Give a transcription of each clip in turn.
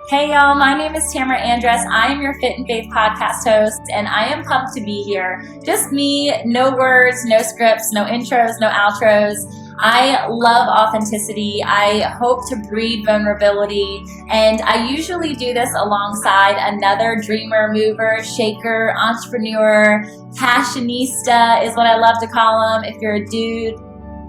Hey y'all, my name is Tamara Andress. I am your Fit and Faith podcast host, and I am pumped to be here. Just me, no words, no scripts, no intros, no outros. I love authenticity. I hope to breed vulnerability, and I usually do this alongside another dreamer, mover, shaker, entrepreneur, passionista is what I love to call them. If you're a dude,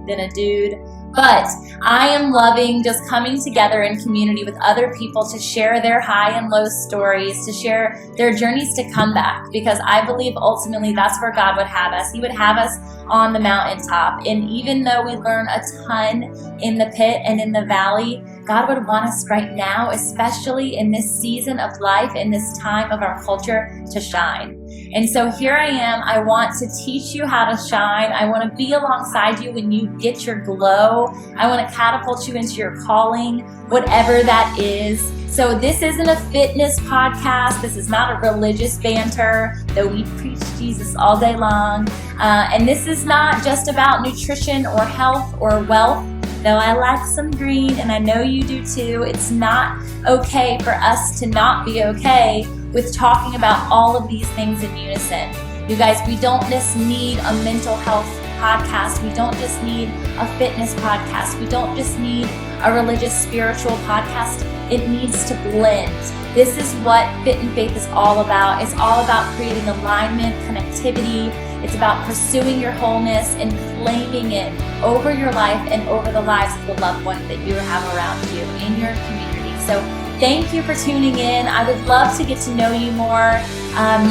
then a dude. But I am loving just coming together in community with other people to share their high and low stories, to share their journeys to comeback, because I believe ultimately that's where God would have us. He would have us on the mountaintop. And even though we learn a ton in the pit and in the valley, God would want us right now, especially in this season of life, in this time of our culture, to shine. And so here I am. I want to teach you how to shine. I want to be alongside you when you get your glow. I want to catapult you into your calling, whatever that is. So this isn't a fitness podcast. This is not a religious banter, though we preach Jesus all day long. And this is not just about nutrition or health or wealth, though I like some green, and I know you do too. It's not okay for us to not be okay with talking about all of these things in unison. You guys, we don't just need a mental health podcast. We don't just need a fitness podcast. We don't just need a religious, spiritual podcast. It needs to blend. This is what Fit and Faith is all about. It's all about creating alignment, connectivity. It's about pursuing your wholeness and claiming it over your life and over the lives of the loved ones that you have around you in your community. So thank you for tuning in. I would love to get to know you more.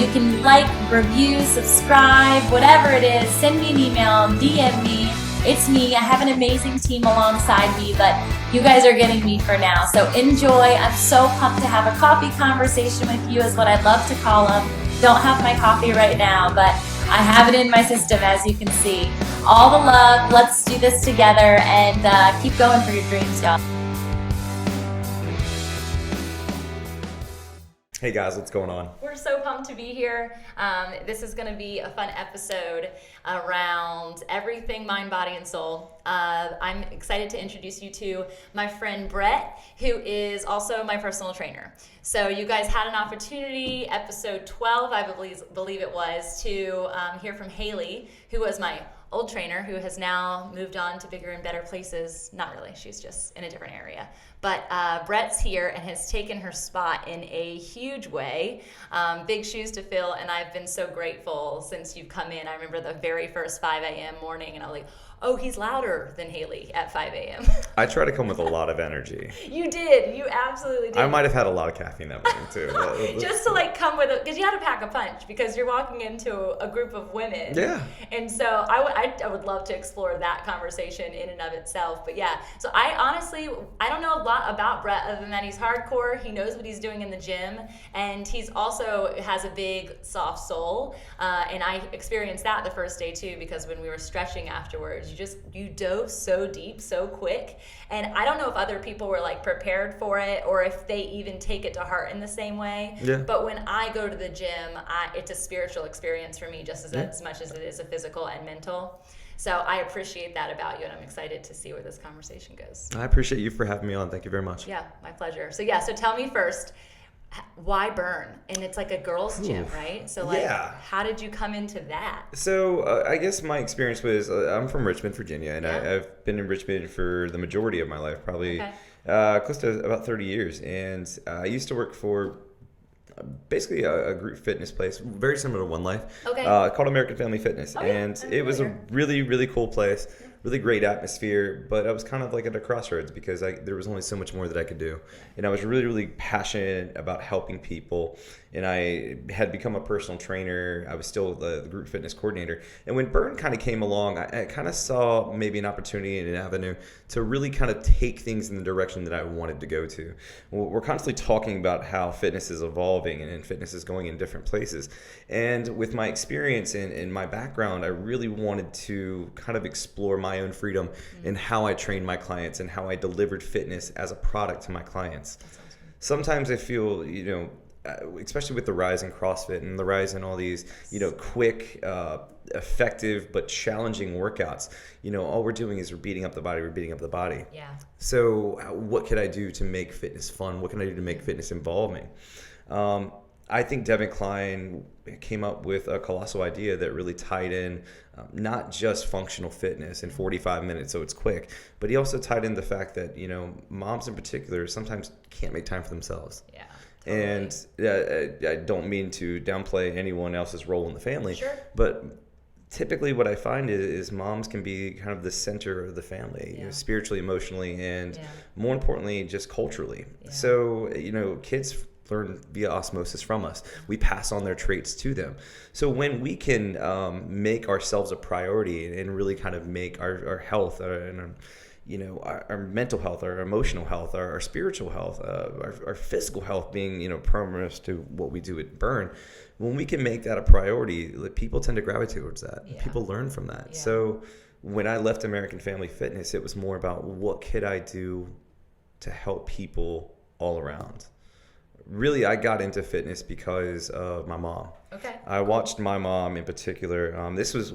You can like, review, subscribe, whatever it is. Send me an email, DM me. It's me. I have an amazing team alongside me, but you guys are getting me for now. So enjoy. I'm so pumped to have a coffee conversation with you, is what I love to call them. Don't have my coffee right now, but I have it in my system, as you can see. All the love. Let's do this together and keep going for your dreams, y'all. Hey guys, what's going on? We're so pumped to be here. This is going to be a fun episode around everything mind, body, and soul. I'm excited to introduce you to my friend Brett, who is also my personal trainer. So you guys had an opportunity, episode 12, I believe it was, to hear from Haley, who was my old trainer, who has now moved on to bigger and better places. Not really, she's just in a different area. But Brett's here and has taken her spot in a huge way. Big shoes to fill, and I've been so grateful since you've come in. I remember the very first 5 a.m. morning, and I was like, oh, he's louder than Haley at 5 a.m. I try to come with a lot of energy. You did. You absolutely did. I might have had a lot of caffeine that morning too. Just to like come with because you had to pack a punch because you're walking into a group of women. Yeah. And so I would love to explore that conversation in and of itself. But yeah, so I honestly, I don't know a lot about Brett other than that he's hardcore. He knows what he's doing in the gym, and he's also has a big soft soul. And I experienced that the first day too, because when we were stretching afterwards, you dove so deep so quick, and I don't know if other people were like prepared for it or if they even take it to heart in the same way. Yeah. But when I go to the gym, it's a spiritual experience for me just as much as it is a physical and mental. So I appreciate that about you, and I'm excited to see where this conversation goes. I appreciate you for having me on. Thank you very much. Yeah, my pleasure. So tell me first, why burn? And it's like a girls' gym, right? So how did you come into that? So I guess my experience was I'm from Richmond, Virginia, and I've been in Richmond for the majority of my life, probably close to about 30 years. And I used to work for basically a group fitness place, very similar to One Life, called American Family Fitness. It was a really, really cool place. Really great atmosphere, but I was kind of like at a crossroads because there was only so much more that I could do. And I was really, really passionate about helping people. And I had become a personal trainer. I was still the group fitness coordinator. And when Burn kind of came along, I kind of saw maybe an opportunity and an avenue to really kind of take things in the direction that I wanted to go to. We're constantly talking about how fitness is evolving and fitness is going in different places. And with my experience and my background, I really wanted to kind of explore my own freedom in how I trained my clients and how I delivered fitness as a product to my clients. Sometimes I feel, especially with the rise in CrossFit and the rise in all these, quick, effective but challenging workouts, all we're doing is we're beating up the body. Yeah. So what could I do to make fitness fun? What can I do to make fitness involving? I think Devin Klein came up with a colossal idea that really tied in not just functional fitness in 45 minutes so it's quick, but he also tied in the fact that, moms in particular sometimes can't make time for themselves. Yeah. Totally. And I don't mean to downplay anyone else's role in the family, sure. but typically what I find is moms can be kind of the center of the family, spiritually, emotionally, and more importantly, just culturally. Yeah. So, kids learn via osmosis from us. We pass on their traits to them. So when we can make ourselves a priority and really kind of make our health and our mental health, our emotional health, our spiritual health, our physical health being, paramount to what we do at Burn, when we can make that a priority, people tend to gravitate towards that. Yeah. People learn from that. Yeah. So when I left American Family Fitness, it was more about what could I do to help people all around. Really, I got into fitness because of my mom. Okay. I watched my mom in particular. This was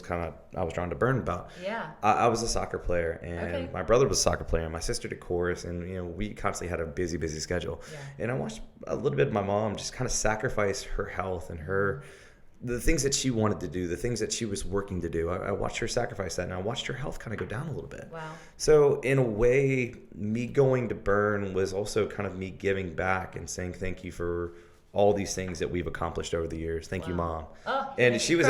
kind of, I was drawn to Burn about. Yeah. I was a soccer player, and my brother was a soccer player, and my sister did chorus, and we constantly had a busy schedule. Yeah. And I watched a little bit of my mom just kind of sacrifice her health and the things that she wanted to do, the things that she was working to do. I watched her sacrifice that, and I watched her health kind of go down a little bit. Wow. So in a way, me going to Burn was also kind of me giving back and saying thank you for all these things that we've accomplished over the years. Thank you, Mom. Oh, and she was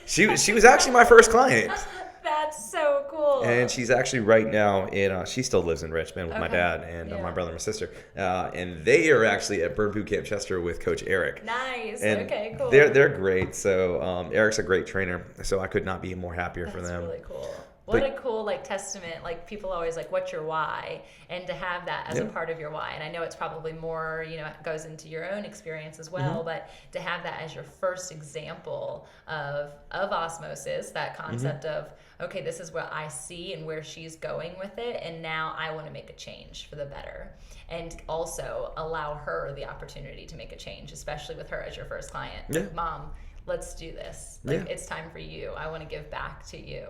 she was actually my first client. That's so cool. And she's actually right now she still lives in Richmond with my dad and my brother and my sister. And they are actually at Burn Boot Camp Chester with Coach Eric. Nice. And okay, cool. They're great. So Eric's a great trainer. So I could not be more happier for them. That's really cool. What a cool testament. People always what's your why? And to have that as a part of your why. And I know it's probably more, it goes into your own experience as well, but to have that as your first example of osmosis, that concept of, okay, this is what I see and where she's going with it, and now I want to make a change for the better. And also allow her the opportunity to make a change, especially with her as your first client. Yeah. Mom, let's do this. It's time for you. I want to give back to you.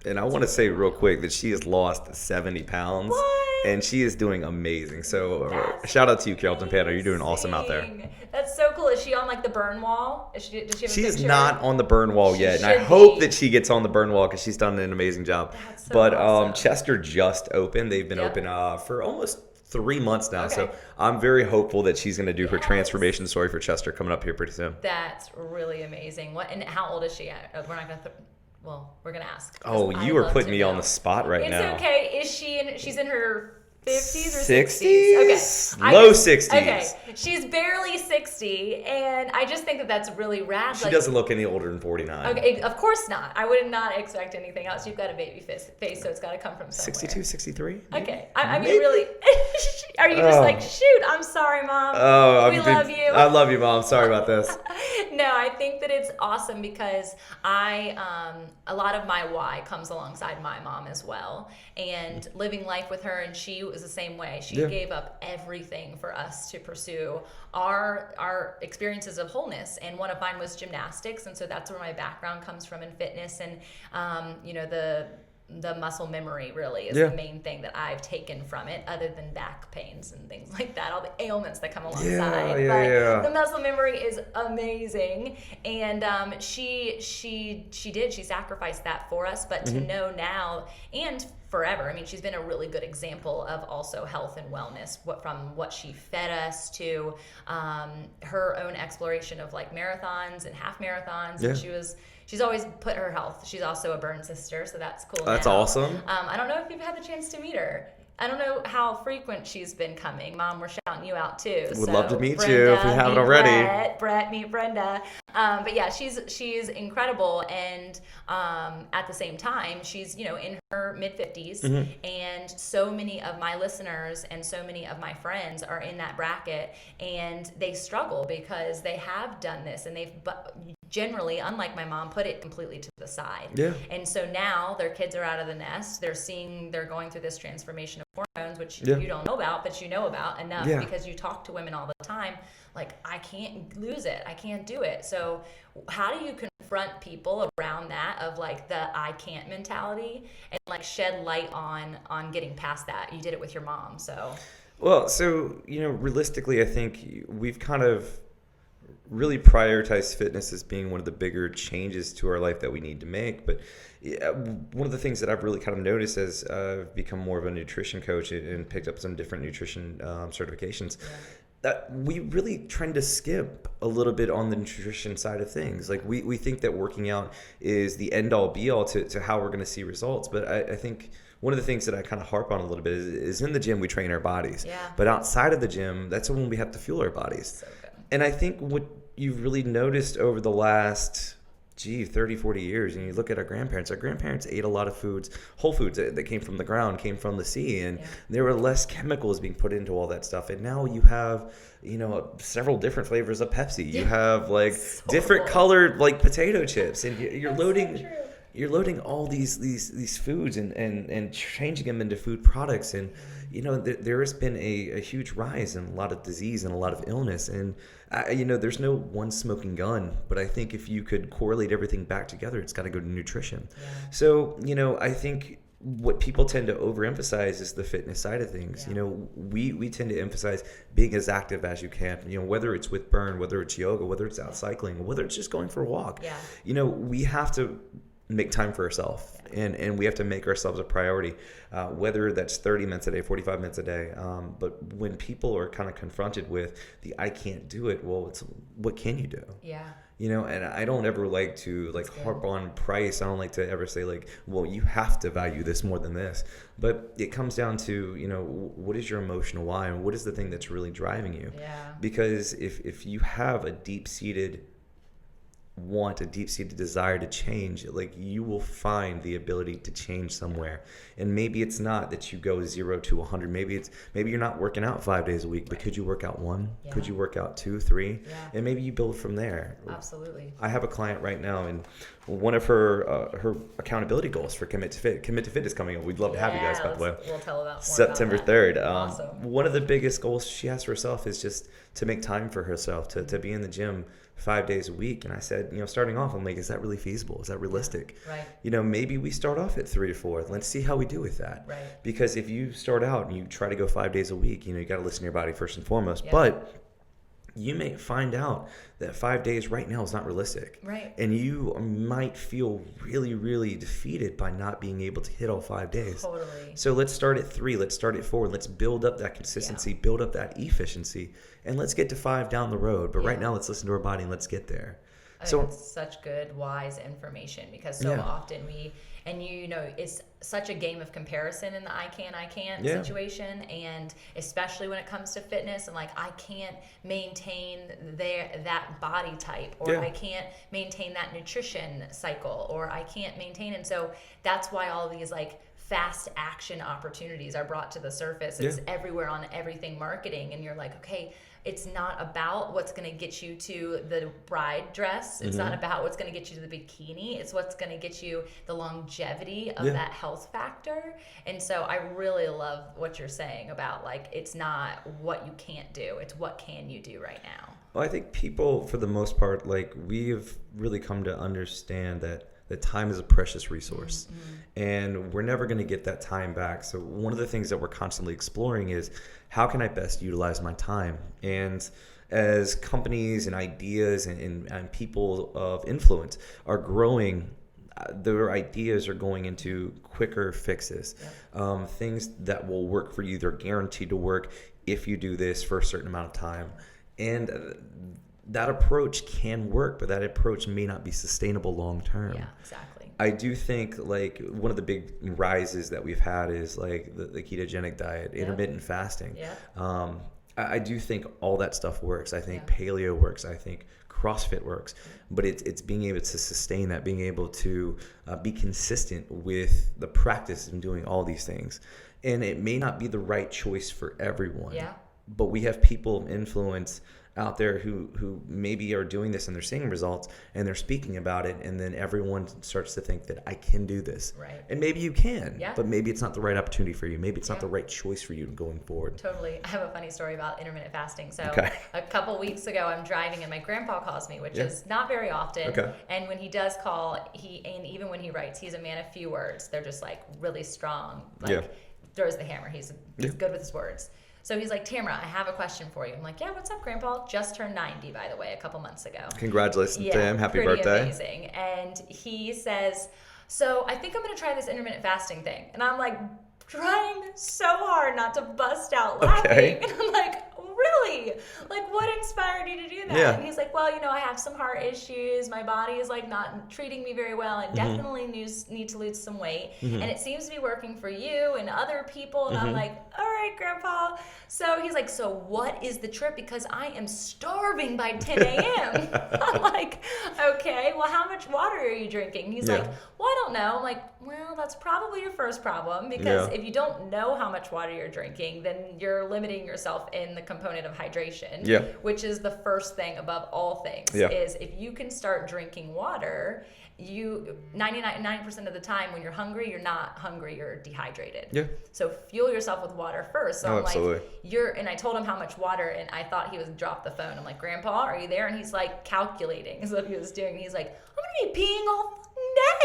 And I want to say real quick that she has lost 70 pounds. What? And she is doing amazing. So shout out to you, Carol Timpano. You're doing awesome out there. That's so cool. Is she on the burn wall? Does she have a picture? She's not on the burn wall yet. And I hope that she gets on the burn wall because she's done an amazing job. That's so awesome. Chester just opened. They've been open for almost 3 months now. Okay. So I'm very hopeful that she's going to do her transformation story for Chester coming up here pretty soon. That's really amazing. And how old is she at? We're not going to... Well, we're going to ask. Oh, you are putting me on the spot right now. It's okay. Is she's in her 50s or 60s? Okay. Low 60s. Okay. She's barely 60, and I just think that that's really rad. She doesn't look any older than 49. Okay, of course not. I would not expect anything else. You've got a baby face, so it's got to come from somewhere. 62, 63? Okay. I mean, really, are you just shoot, I'm sorry, Mom. Oh, we love you. I love you, Mom. Sorry about this. No, I think that it's awesome because a lot of my why comes alongside my mom as well. And living life with her, and she was the same way. She gave up everything for us to pursue our experiences of wholeness. And one of mine was gymnastics, and so that's where my background comes from in fitness. And the muscle memory really is the main thing that I've taken from it, other than back pains and things like that, all the ailments that come alongside. The muscle memory is amazing. And she sacrificed that for us, but to know now and forever, I mean, she's been a really good example of also health and wellness, from what she fed us to her own exploration of marathons and half marathons. And she's always put her health. She's also a burn sister, so that's cool. That's awesome. I don't know if you've had the chance to meet her. I don't know how frequent she's been coming. Mom, we're shouting you out too. Would love to meet you if we haven't already. Brett, meet Brenda. But yeah, she's incredible, and at the same time, she's in her mid-50s, and so many of my listeners and so many of my friends are in that bracket, and they struggle because they have done this, and they've generally, unlike my mom, put it completely to the side. Yeah. And so now their kids are out of the nest. They're going through this transformation of hormones, which you don't know about, but you know about enough because you talk to women all the time. Like, I can't lose it. I can't do it. So how do you confront people around that of like the I can't mentality and like shed light on getting past that? You did it with your mom. So. Well, so, realistically, I think we've kind of really prioritized fitness as being one of the bigger changes to our life that we need to make. But one of the things that I've really kind of noticed as I've become more of a nutrition coach and picked up some different nutrition certifications, that we really trying to skip a little bit on the nutrition side of things. Like we think that working out is the end all be all to how we're going to see results. But I think one of the things that I kind of harp on a little bit is in the gym, we train our bodies. Yeah. But outside of the gym, that's when we have to fuel our bodies. So good. And I think what you've really noticed over the last 30, 40 years, and you look at our grandparents ate a lot of foods, whole foods that came from the ground, came from the sea, and there were less chemicals being put into all that stuff. And now you have, several different flavors of Pepsi. You have like different colored like potato chips, and you're loading. You're loading all these foods and changing them into food products, and there has been a huge rise in a lot of disease and a lot of illness, and there's no one smoking gun, but I think if you could correlate everything back together, it's got to go to nutrition. So I think what people tend to overemphasize is the fitness side of things. We tend to emphasize being as active as you can, whether it's with burn, whether it's yoga, whether it's out cycling, whether it's just going for a walk. We have to make time for ourselves, and we have to make ourselves a priority, whether that's 30 minutes a day, 45 minutes a day. But when people are kind of confronted with the I can't do it, well, it's what can you do? And I don't ever like to harp on price. I don't like to ever say well, you have to value this more than this. But it comes down to, what is your emotional why, and what is the thing that's really driving you? Because if you have a deep-seated want, a deep-seated desire to change, you will find the ability to change somewhere. And maybe it's not that you go 0 to 100. Maybe you're not working out 5 days a week, but could you work out 1? Could you work out 2, 3? And maybe you build from there. Absolutely. I have a client right now, and one of her accountability goals for Commit to Fit is coming up. We'd love to have you guys, by the way. We'll tell about more September about that. 3rd. Awesome. One of the biggest goals she has for herself is just to make time for herself, to be in the gym 5 days a week. And I said, starting off, I'm like, is that really feasible? Is that realistic? Right. Maybe we start off at 3 or 4. Let's see how we do with that. Right. Because if you start out and you try to go 5 days a week, you got to listen to your body first and foremost. But you may find out that 5 days right now is not realistic. Right. And you might feel really, really defeated by not being able to hit all 5 days. Totally. So let's start at 3. Let's start at 4. Let's build up that consistency, build up that efficiency, and let's get to 5 down the road. But right now, let's listen to our body and let's get there. I think it's such good, wise information, because so often it's such a game of comparison in the I can't situation, and especially when it comes to fitness, and I can't maintain that body type, or I can't maintain that nutrition cycle, or I can't maintain, and so that's why all of these fast action opportunities are brought to the surface. It's everywhere on everything marketing, and you're like, okay, it's not about what's going to get you to the bride dress. It's not about what's going to get you to the bikini. It's what's going to get you the longevity of that health factor. And so I really love what you're saying about it's not what you can't do. It's what can you do right now. Well, I think people, for the most part, we've really come to understand that time is a precious resource, and we're never going to get that time back. So one of the things that we're constantly exploring is, how can I best utilize my time? And as companies and ideas and people of influence are growing, their ideas are going into quicker fixes, things that will work for you. They're guaranteed to work if you do this for a certain amount of time. And that approach can work, but that approach may not be sustainable long term. Yeah, exactly. I do think one of the big rises that we've had is the ketogenic diet, intermittent fasting. I do think all that stuff works. I think paleo works. I think CrossFit works, but it's being able to sustain that, being able to be consistent with the practice and doing all these things. And it may not be the right choice for everyone. but we have people of influence out there who maybe are doing this and they're seeing results and they're speaking about it, and then everyone starts to think that I can do this. Right. And maybe you can, yeah. but maybe it's not the right opportunity for you. Maybe it's not the right choice for you going forward. Totally. I have a funny story about intermittent fasting. So a couple weeks ago, I'm driving and my grandpa calls me, which is not very often. Okay. And when he does call, and even when he writes, he's a man of few words. They're just like really strong. Like throws the hammer. He's good with his words. So he's like, Tamara, I have a question for you. I'm like, yeah, what's up, Grandpa? Just turned 90, by the way, a couple months ago. Congratulations to him. Happy birthday. Amazing. And he says, so I think I'm going to try this intermittent fasting thing. And I'm like, trying so hard not to bust out laughing. And I'm like, really? Like, what inspired you to do that? Yeah. And he's like, well, I have some heart issues. My body is like not treating me very well. I definitely need to lose some weight. And it seems to be working for you and other people. And I'm like, all right, Grandpa. So he's like, so what is the trip? Because I am starving by 10 a.m. I'm like, okay, well, how much water are you drinking? He's like, well, I don't know. I'm like, well, that's probably your first problem, because if you don't know how much water you're drinking, then you're limiting yourself in the component of hydration, which is the first thing above all things. Is if you can start drinking water, you 99% of the time when you're hungry, you're not hungry, you're dehydrated. So fuel yourself with water first. So I'm like, and I told him how much water, and I thought he would drop the phone. I'm like, Grandpa, are you there? And he's like calculating is what he was doing. He's like, I'm gonna be peeing all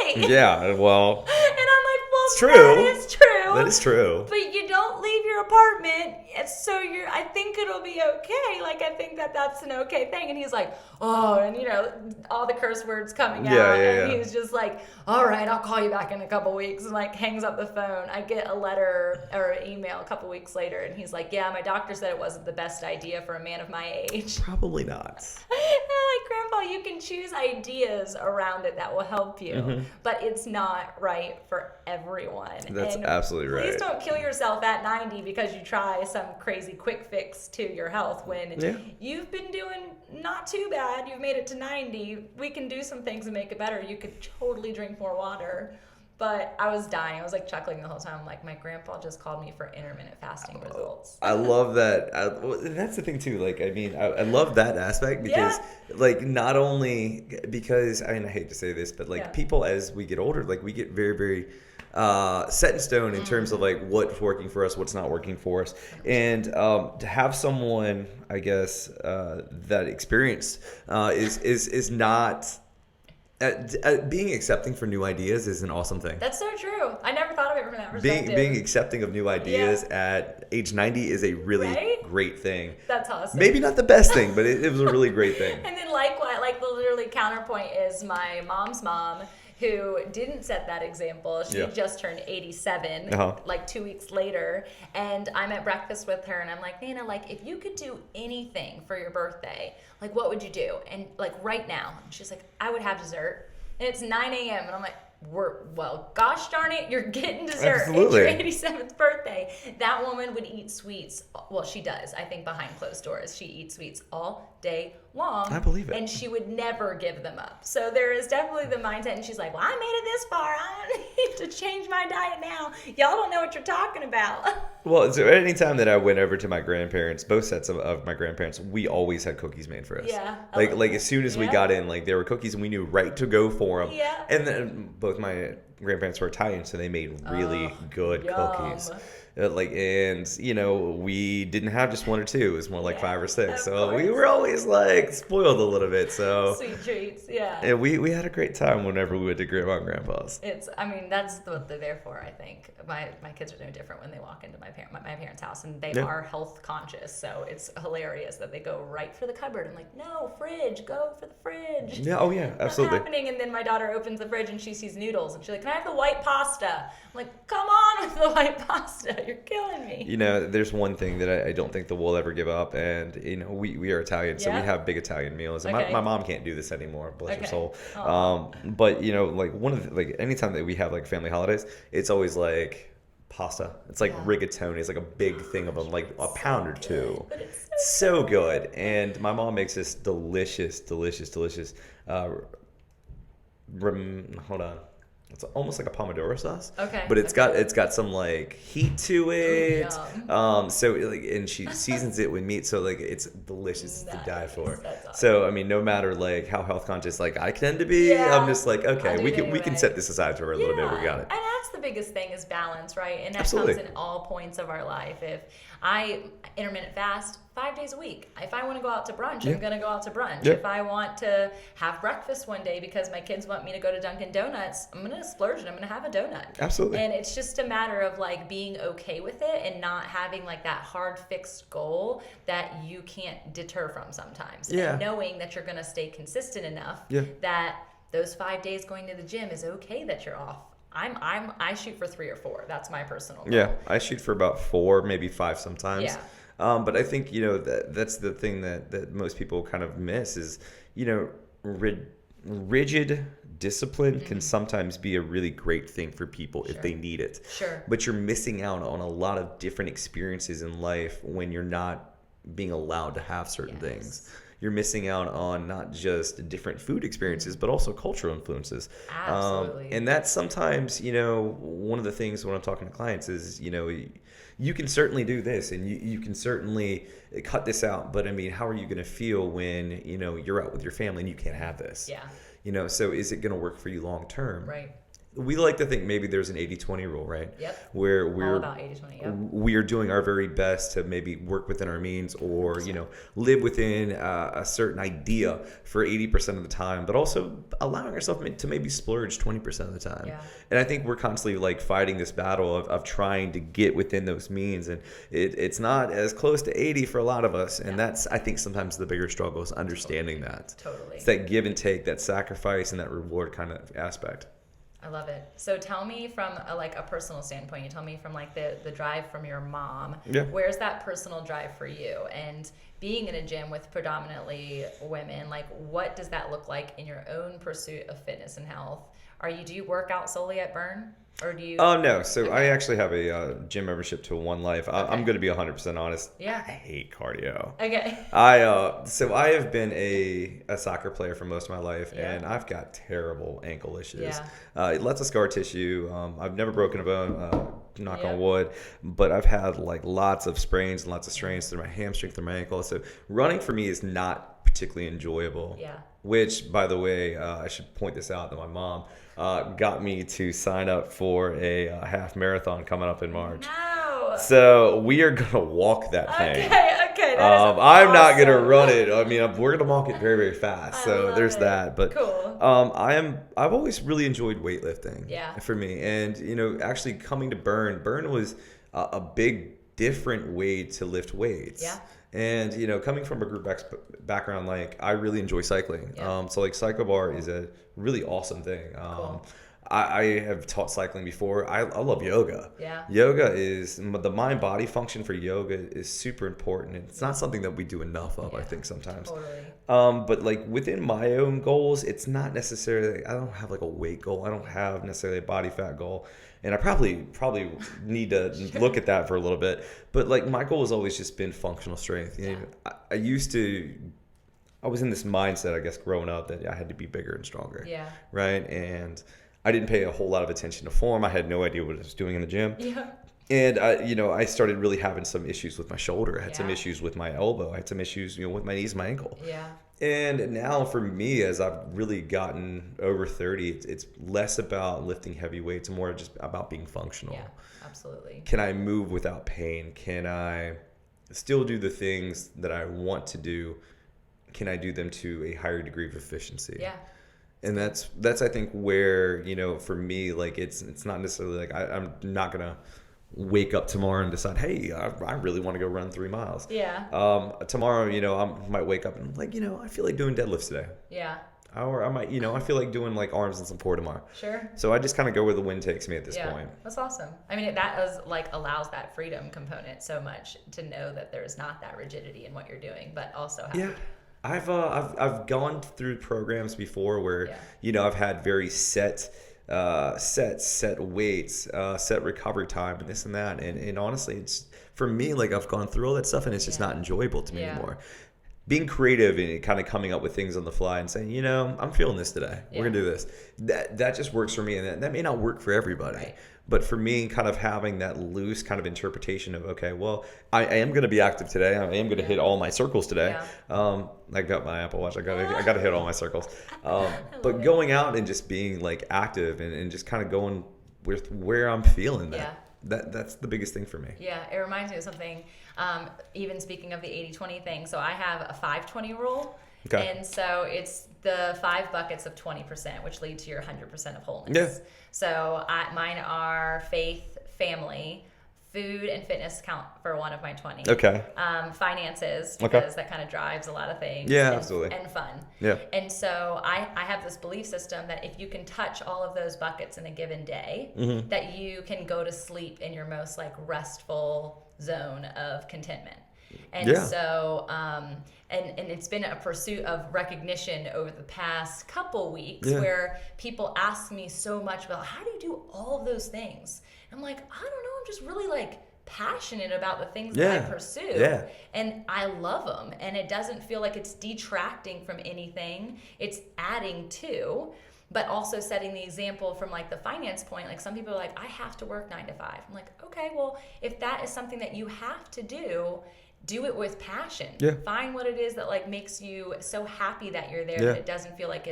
day. Yeah, well. And I'm like, well, it's true. That is true. That is true. But you don't leave your apartment, so I think it'll be okay. Like, I think that's an okay thing. And he's like, oh, and all the curse words coming out. And he was just like, all right, I'll call you back in a couple weeks, and like hangs up the phone. I get a letter or an email a couple weeks later, and he's like, yeah, my doctor said it wasn't the best idea for a man of my age. Probably not. And I'm like, Grandpa, you can choose ideas around it that will help you, but it's not right for everyone. That's absolutely right. Please don't kill yourself at 90 because you try some crazy quick fix to your health when you've been doing not too bad. You've made it to 90. We can do some things and make it better. You could totally drink more water. But I was dying. I was like chuckling the whole time. I'm like, my grandpa just called me for intermittent fasting results. I love that. That's the thing too. Like, I mean, I love that aspect because, like, not only because I hate to say this, but like people as we get older, like we get very, very set in stone in terms of like what's working for us, what's not working for us, and to have someone, I guess, that experience is not. Being accepting for new ideas is an awesome thing. That's so true. I never thought of it from that perspective. Being accepting of new ideas at age 90 is a really great thing. That's awesome. Maybe not the best thing, but it was a really great thing. And then likewise, like the literally counterpoint is my mom's mom, who didn't set that example. She just turned 87 like 2 weeks later, and I'm at breakfast with her and I'm like, Nana, like if you could do anything for your birthday, like what would you do? And like right now, and she's like, I would have dessert. And it's 9 a.m. and I'm like, well, gosh darn it, you're getting dessert. Absolutely. It's your 87th birthday. That woman would eat sweets. Well, she does. I think behind closed doors, she eats sweets all day long. I believe it. And she would never give them up. So there is definitely the mindset. And she's like, well, I made it this far. I don't need to change my diet now. Y'all don't know what you're talking about. Well, so anytime that I went over to my grandparents, both sets of my grandparents, we always had cookies made for us. Yeah. Like as soon as we got in, like there were cookies and we knew right to go for them. Yeah. And then both my grandparents were Italian, so they made really good cookies. We didn't have just one or two. It was more like 5 or 6. So we were always like spoiled a little bit. So sweet treats, yeah. And we had a great time whenever we went to grandma and grandpa's. That's what they're there for, I think. My kids are no different when they walk into my parents' house, and they are health conscious. So it's hilarious that they go right for the cupboard. I'm like, no, fridge, go for the fridge. Yeah, oh yeah, absolutely. What's happening? And then my daughter opens the fridge and she sees noodles, and she's like, can I have the white pasta? I'm like, come on with the white pasta. You're killing me. There's one thing that I don't think that we'll ever give up, and we are Italian, so we have big Italian meals. And my mom can't do this anymore, bless her soul. But like one of the, anytime that we have like family holidays, it's always like pasta. It's like rigatoni. It's like a big thing of them, like a pound or two. But it's so good. And my mom makes this delicious. Hold on. it's almost like a pomodoro sauce. Okay. But it's got some like heat to it. Ooh, so like, and she seasons it with meat, so like it's delicious to die for. That's awesome. So I mean, no matter like how health conscious like I tend to be, I'm just like, okay, we can set this aside for a little bit. We got it. And that's the biggest thing is balance, right? And that Absolutely. comes in all points of our life. If I intermittent fast 5 days a week. If I want to go out to brunch, I'm going to go out to brunch. If I want to have breakfast one day because my kids want me to go to Dunkin' Donuts, I'm going to splurge and I'm going to have a donut. Absolutely. And it's just a matter of like being okay with it and not having like that hard fixed goal that you can't deter from sometimes. Yeah. And knowing that you're going to stay consistent enough that those 5 days going to the gym is okay that you're off. I shoot for 3 or 4. That's my personal goal. Yeah, I shoot for about 4, maybe 5 sometimes. Yeah. But I think, that's the thing that most people kind of miss is, rigid discipline can sometimes be a really great thing for people if they need it. Sure. But you're missing out on a lot of different experiences in life when you're not being allowed to have certain things. You're missing out on not just different food experiences, but also cultural influences. Absolutely. And that's sometimes, one of the things when I'm talking to clients is, you can certainly do this and you can certainly cut this out. But I mean, how are you going to feel when, you're out with your family and you can't have this? Yeah. So is it going to work for you long term? Right. We like to think maybe there's an 80-20 rule, right? Yep. Where all about 80-20, yep. we are doing our very best to maybe work within our means or, live within a certain idea for 80% of the time, but also allowing ourselves to maybe splurge 20% of the time. Yeah. And I think we're constantly like fighting this battle of trying to get within those means. And it's not as close to 80 for a lot of us. And that's, I think, sometimes the bigger struggle is understanding that. Totally. It's that give and take, that sacrifice and that reward kind of aspect. I love it. So tell me from a personal standpoint, you tell me from like the drive from your mom, where's that personal drive for you? And being in a gym with predominantly women, like what does that look like in your own pursuit of fitness and health? Do you work out solely at Burn? Or do you? Oh, no. So I actually have a gym membership to One Life. I'm going to be 100% honest. Yeah. I hate cardio. Okay. So I have been a soccer player for most of my life, and I've got terrible ankle issues. Lots of scar tissue. I've never broken a bone, knock on wood, but I've had like lots of sprains and lots of strains through my hamstring, through my ankle. So running for me is not particularly enjoyable. Yeah. Which, by the way, I should point this out that my mom got me to sign up for a half marathon coming up in March. No. So we are gonna walk that thing. Okay. I'm not gonna run it. I mean, we're gonna walk it very, very fast. So there's that. But cool. I've always really enjoyed weightlifting. Yeah. For me, and actually coming to Burn was a big different way to lift weights. Yeah. And, coming from a group background, like, I really enjoy cycling. Yeah. So, like, Cycle Bar is a really awesome thing. Cool. I have taught cycling before. I love yoga. Yeah. Yoga is, the mind-body function for yoga is super important. It's not something that we do enough of, I think, sometimes. Totally. But, like, within my own goals, it's not necessarily, I don't have, like, a weight goal. I don't have necessarily a body fat goal. And I probably need to look at that for a little bit. But like my goal has always just been functional strength. I was in this mindset, I guess, growing up that I had to be bigger and stronger. Yeah. Right. And I didn't pay a whole lot of attention to form. I had no idea what I was doing in the gym. Yeah. And I started really having some issues with my shoulder. I had some issues with my elbow. I had some issues, with my knees, my ankle. Yeah. And now for me, as I've really gotten over 30, it's less about lifting heavy weights, more just about being functional. Yeah, absolutely. Can I move without pain? Can I still do the things that I want to do? Can I do them to a higher degree of efficiency? Yeah. And that's I think where, for me, like it's not necessarily like I'm not going to wake up tomorrow and decide, hey, I really want to go run 3 miles. Yeah. Tomorrow, I might wake up and I'm like, I feel like doing deadlifts today. Yeah. Or I might, I feel like doing like arms and some core tomorrow. Sure. So I just kind of go where the wind takes me at this point. That's awesome. I mean, that is like allows that freedom component so much to know that there's not that rigidity in what you're doing, but also I've gone through programs before where I've had very set weights, set recovery time, and this and that, and honestly, it's for me, like I've gone through all that stuff and it's just not enjoyable to me anymore. being creative and kind of coming up with things on the fly and saying, I'm feeling this today. We're going to do this. That just works for me. And that may not work for everybody. Right. But for me, kind of having that loose kind of interpretation of, okay, well, I am going to be active today. I am going to hit all my circles today. I got my Apple Watch. I got to hit all my circles. But going out and just being like active and just kind of going with where I'm feeling that's the biggest thing for me. Yeah, it reminds me of something, even speaking of the 80-20 thing. So I have a 5-20 rule. Okay. And so it's the 5 buckets of 20%, which lead to your 100% of wholeness. Yeah. So mine are faith, family, food, and fitness count for one of my 20. Okay. Finances, because that kind of drives a lot of things. Yeah, absolutely. And fun. Yeah. And so I have this belief system that if you can touch all of those buckets in a given day, that you can go to sleep in your most like restful zone of contentment. And so, and it's been a pursuit of recognition over the past couple weeks where people ask me so much about how do you do all of those things? And I'm like, I don't know. I'm just really like passionate about the things that I pursue. Yeah. And I love them. And it doesn't feel like it's detracting from anything. It's adding to. But also setting the example from like the finance point, like some people are like, I have to work 9 to 5. I'm like, okay, well, if that is something that you have to do it with passion. Yeah. Find what it is that like makes you so happy that you're there that it doesn't feel like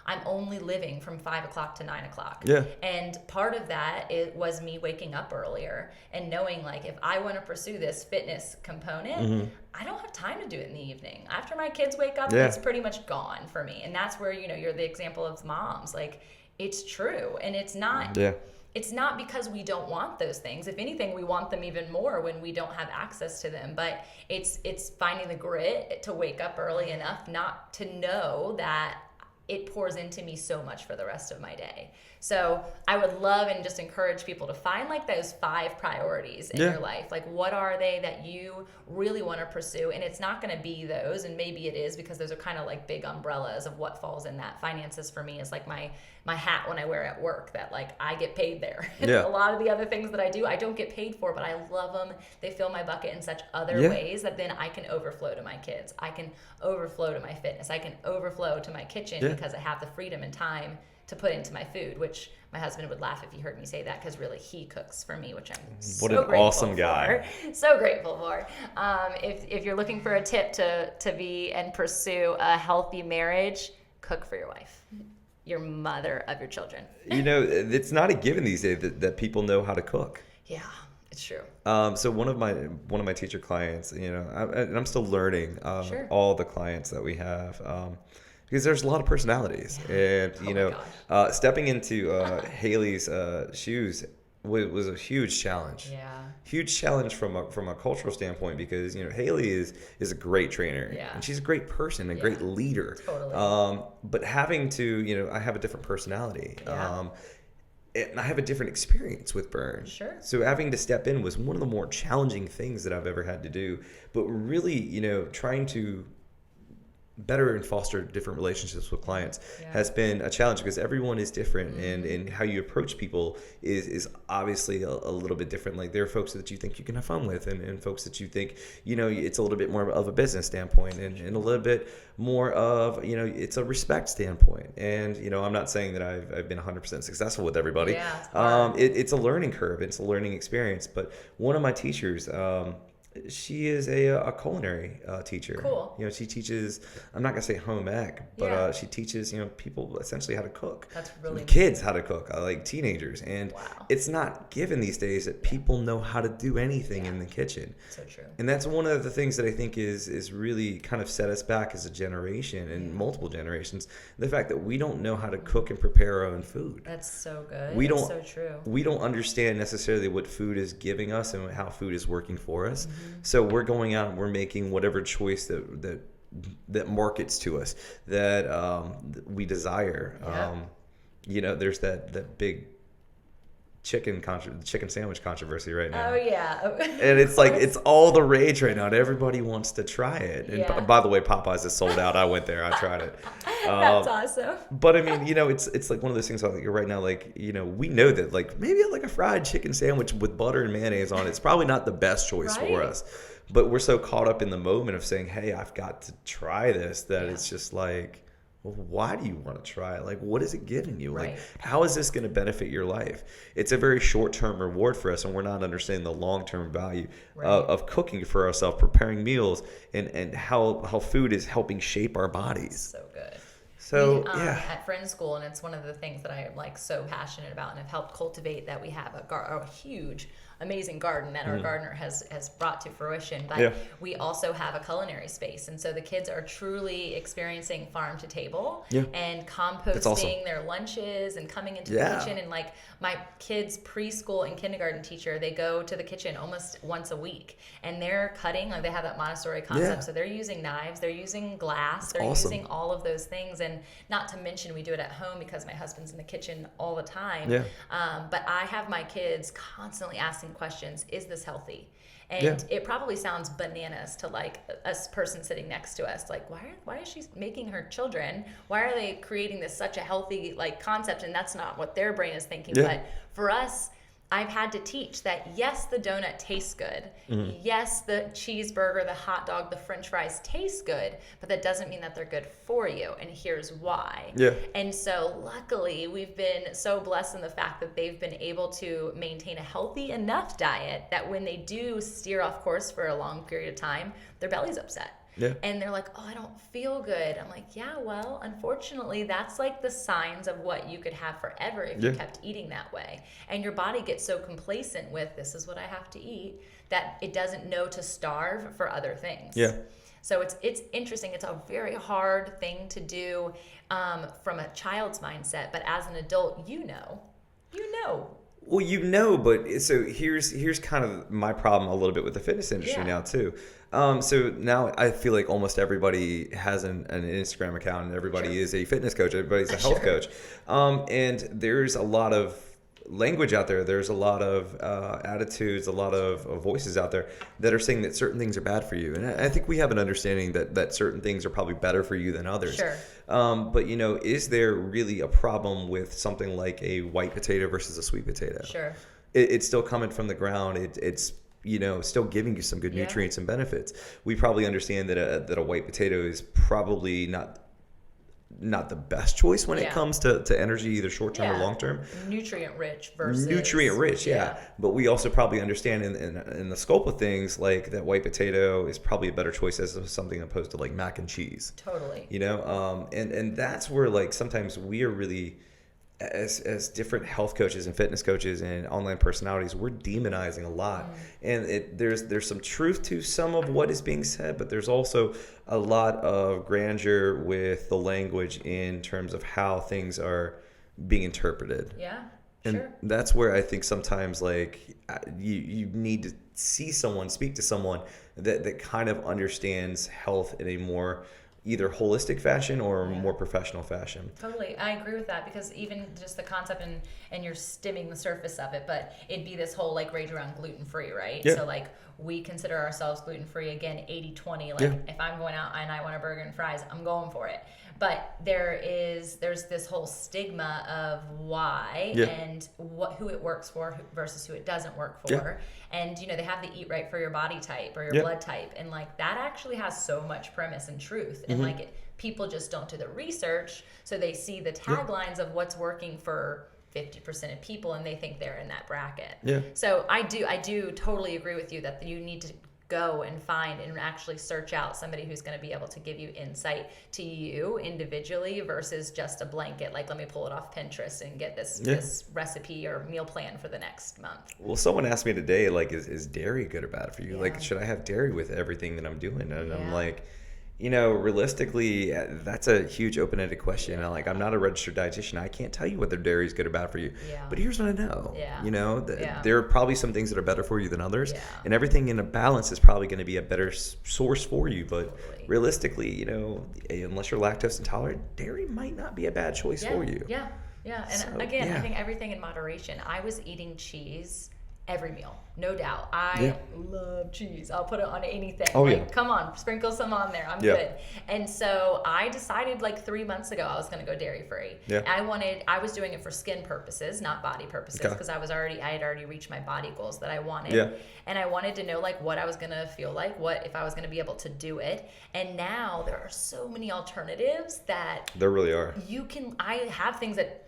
I'm only living from 5 o'clock to 9 o'clock. Yeah. And part of that was me waking up earlier and knowing like if I want to pursue this fitness component, I don't have time to do it in the evening. After my kids wake up, it's pretty much gone for me. And that's where, you're the example of moms. Like it's true. And it's not it's not because we don't want those things. If anything, we want them even more when we don't have access to them. But it's finding the grit to wake up early enough not to know that it pours into me so much for the rest of my day. So I would love and just encourage people to find like those 5 priorities in your life. Like what are they that you really want to pursue? And it's not going to be those, and maybe it is because those are kind of like big umbrellas of what falls in that. Finances for me is like my hat when I wear at work that like I get paid there. A lot of the other things that I do, I don't get paid for, but I love them. They fill my bucket in such other ways that then I can overflow to my kids. I can overflow to my fitness. I can overflow to my kitchen because I have the freedom and time to put into my food, which my husband would laugh if he heard me say that because really he cooks for me, which I'm so grateful for. What an awesome guy. So grateful for. If you're looking for a tip to be and pursue a healthy marriage, cook for your wife. Your mother of your children. It's not a given these days that people know how to cook. Yeah, it's true. So one of my teacher clients, and I'm still learning all the clients that we have. Because there's a lot of personalities, and stepping into Haley's shoes was a huge challenge. Yeah, huge challenge from a cultural standpoint because Haley is a great trainer, and she's a great person, a great leader. Totally. But having to I have a different personality. And I have a different experience with burn. Sure. So having to step in was one of the more challenging things that I've ever had to do. But really, trying to better and foster different relationships with clients has been a challenge because everyone is different and how you approach people is obviously a little bit different. Like there are folks that you think you can have fun with and folks that you think, it's a little bit more of a business standpoint and a little bit more of, it's a respect standpoint. And, I'm not saying that I've been 100% successful with everybody. Yeah, it's a learning curve. It's a learning experience. But one of my teachers, she is a culinary teacher. Cool. She teaches, I'm not going to say home ec, but she teaches, people essentially how to cook. That's really kids how to cook, like teenagers. And it's not given these days that people know how to do anything in the kitchen. So true. And that's one of the things that I think is really kind of set us back as a generation and multiple generations. The fact that we don't know how to cook and prepare our own food. That's so good. That's so true. We don't understand necessarily what food is giving us and how food is working for us. Mm-hmm. So we're going out and we're making whatever choice that markets to us that we desire. There's that big chicken sandwich controversy right now. Oh yeah. And it's like it's all the rage right now and everybody wants to try it. And by the way, Popeyes is sold out. I went there. I tried it. That's awesome. But I mean, it's like one of those things like right now, like, we know that like maybe like a fried chicken sandwich with butter and mayonnaise on it's probably not the best choice for us. But we're so caught up in the moment of saying, hey, I've got to try this, that it's just like, well, why do you want to try it? Like, what is it giving you? Right. Like, how is this going to benefit your life? It's a very short-term reward for us, and we're not understanding the long-term value of cooking for ourselves, preparing meals, and how food is helping shape our bodies. So good. So, At Friends School, and it's one of the things that I am like so passionate about and have helped cultivate, that we have a huge, amazing garden that our gardener has brought to fruition. But we also have a culinary space. And so the kids are truly experiencing farm to table and composting their lunches and coming into the kitchen. And like my kids' preschool and kindergarten teacher, they go to the kitchen almost once a week, and they're cutting, like they have that Montessori concept. So they're using knives, they're using glass, they're using all of those things. And not to mention, we do it at home because my husband's in the kitchen all the time. But I have my kids constantly asking questions. Is this healthy? And it probably sounds bananas to like a person sitting next to us. Like, why is she making her children? Why are they creating this such a healthy like concept? And that's not what their brain is thinking. But for us, I've had to teach that, yes, the donut tastes good. Yes, the cheeseburger, the hot dog, the french fries taste good, but that doesn't mean that they're good for you. And here's why. And so luckily, we've been so blessed in the fact that they've been able to maintain a healthy enough diet that when they do steer off course for a long period of time, their belly's upset. And they're like, oh, I don't feel good. I'm like, yeah, well, unfortunately, that's like the signs of what you could have forever if you kept eating that way. And your body gets so complacent with, this is what I have to eat, that it doesn't know to starve for other things. So it's interesting. It's a very hard thing to do from a child's mindset. But as an adult, you know. Well, but so here's kind of my problem a little bit with the fitness industry now too. So now I feel like almost everybody has an Instagram account, and everybody is a fitness coach. Everybody's a health coach. And there's a lot of language out there. There's a lot of attitudes, a lot of voices out there that are saying that certain things are bad for you. And I think we have an understanding that certain things are probably better for you than others. But, is there really a problem with something like a white potato versus a sweet potato? It's still coming from the ground. It's still giving you some good nutrients and benefits. We probably understand that a white potato is probably not the best choice when it comes to energy, either short term or long term. Nutrient rich versus But we also probably understand in the scope of things, like that white potato is probably a better choice as something opposed to like mac and cheese. And that's where like sometimes we are really, as different health coaches and fitness coaches and online personalities, we're demonizing a lot. And there's some truth to some of what is being said, but there's also a lot of grandeur with the language in terms of how things are being interpreted. And that's where I think sometimes like you need to speak to someone that kind of understands health in a more either holistic fashion or more professional fashion. Totally. I agree with that, because even just the concept and you're skimming the surface of it, but it'd be this whole like rage around gluten-free, right? So like we consider ourselves gluten-free, again, 80-20. Like if I'm going out and I want a burger and fries, I'm going for it. But there's this whole stigma of why and who it works for versus who it doesn't work for. And they have the eat right for your body type or your blood type, and like that actually has so much premise and truth. And like people just don't do the research, so they see the taglines of what's working for 50% of people, and they think they're in that bracket. So I do totally agree with you that you need to go and find and actually search out somebody who's going to be able to give you insight to you individually versus just a blanket, like, let me pull it off Pinterest and get this recipe or meal plan for the next month. Well, someone asked me today, like, is dairy good or bad for you? Like, should I have dairy with everything that I'm doing? And I'm like, realistically, that's a huge open-ended question. I'm not a registered dietitian. I can't tell you whether dairy is good or bad for you. But here's what I know. There are probably some things that are better for you than others. And everything in a balance is probably going to be a better source for you. But realistically, unless you're lactose intolerant, dairy might not be a bad choice for you. And again, I think everything in moderation. I was eating cheese every meal, no doubt. I love cheese. I'll put it on anything. Oh, like, yeah. come on, sprinkle some on there. I'm good. And so I decided like 3 months ago I was going to go dairy free. Yeah. I was doing it for skin purposes, not body purposes, because I had already reached my body goals that I wanted. Yeah. And I wanted to know like what I was going to feel like, what if I was going to be able to do it. And now there are so many alternatives that there really are. I have things that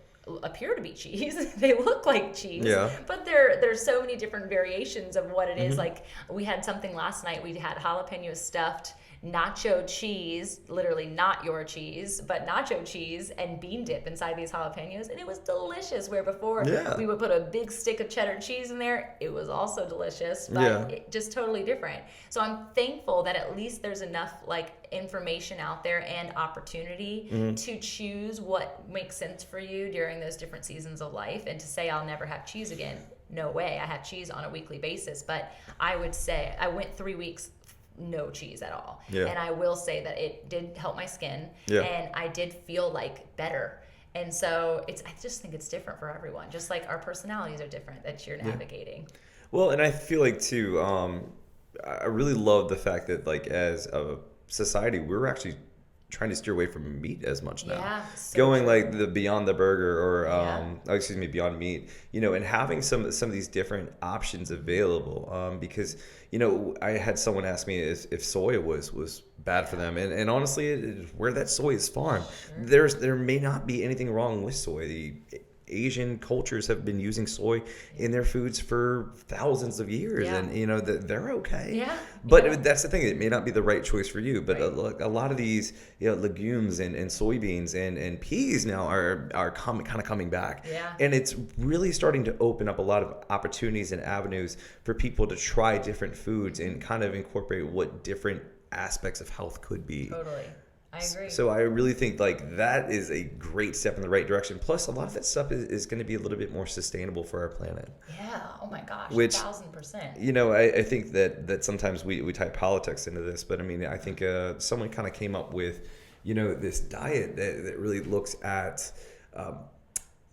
appear to be cheese. They look like cheese, but there's so many different variations of what it is. Like we had something last night. We had jalapeno stuffed nacho cheese, literally not your cheese, but nacho cheese and bean dip inside these jalapenos, and it was delicious. Where before we would put a big stick of cheddar cheese in there, it was also delicious, but it just totally different. So I'm thankful that at least there's enough like information out there and opportunity to choose what makes sense for you during those different seasons of life. And to say I'll never have cheese again, no way. I have cheese on a weekly basis, but I would say I went 3 weeks no cheese at all. And I will say that it did help my skin, and I did feel like better. And so I just think it's different for everyone, just like our personalities are different that you're navigating. Well, and I feel like too, I really love the fact that like as a society, we're actually trying to steer away from meat as much now. Going true. Like the Beyond the Burger or Beyond Meat, and having some of these different options available. Because I had someone ask me if soy was bad for them, and honestly, where that soy is farmed, there may not be anything wrong with soy. The Asian cultures have been using soy in their foods for thousands of years, and they're okay. But that's the thing; it may not be the right choice for you. But a lot of these legumes and soybeans and peas now are kind of coming back, and it's really starting to open up a lot of opportunities and avenues for people to try different foods and kind of incorporate what different aspects of health could be. Totally. I agree. So I really think like that is a great step in the right direction. Plus, a lot of that stuff is going to be a little bit more sustainable for our planet. Yeah. Oh my gosh. Which, 1000%. I think that sometimes we tie politics into this, but I mean, I think someone kind of came up with, this diet that really looks at,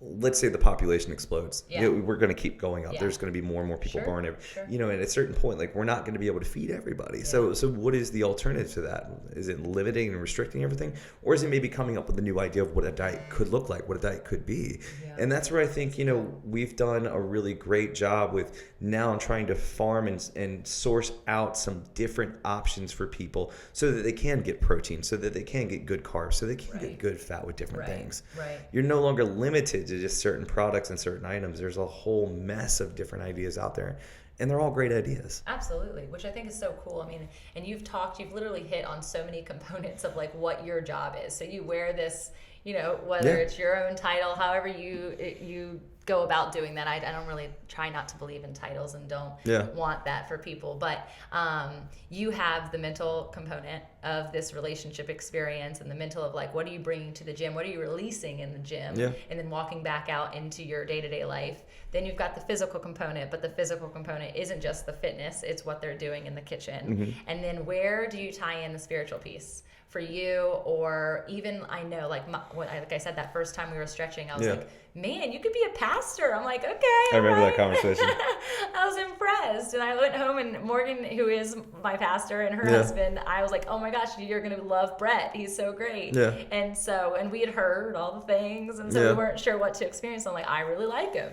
let's say the population explodes. We're going to keep going up. There's going to be more and more people born. And at a certain point, like we're not going to be able to feed everybody. So what is the alternative to that? Is it limiting and restricting everything? Or is it maybe coming up with a new idea of what a diet could look like, what a diet could be? And that's where I think, we've done a really great job with now trying to farm and source out some different options for people so that they can get protein, so that they can get good carbs, so they can get good fat with different things. You're no longer limited to just certain products and certain items. There's a whole mess of different ideas out there, and they're all great ideas. Absolutely, which I think is so cool. I mean, and you've literally hit on so many components of like what your job is. So you wear this, whether it's your own title, however you go about doing that. I don't really try not to believe in titles and don't want that for people. But you have the mental component of this relationship experience and the mental of like, what are you bringing to the gym? What are you releasing in the gym? And then walking back out into your day-to-day life. Then you've got the physical component, but the physical component isn't just the fitness. It's what they're doing in the kitchen. And then where do you tie in the spiritual piece? For you, or even I know like I said that first time we were stretching, I was like, man, you could be a pastor. I'm like, okay. I remember that conversation. I was impressed, and I went home, and Morgan, who is my pastor, and her husband, I was like, oh my gosh, you're gonna love Brett. He's so great. And we had heard all the things, and so we weren't sure what to experience. I'm like, I really like him.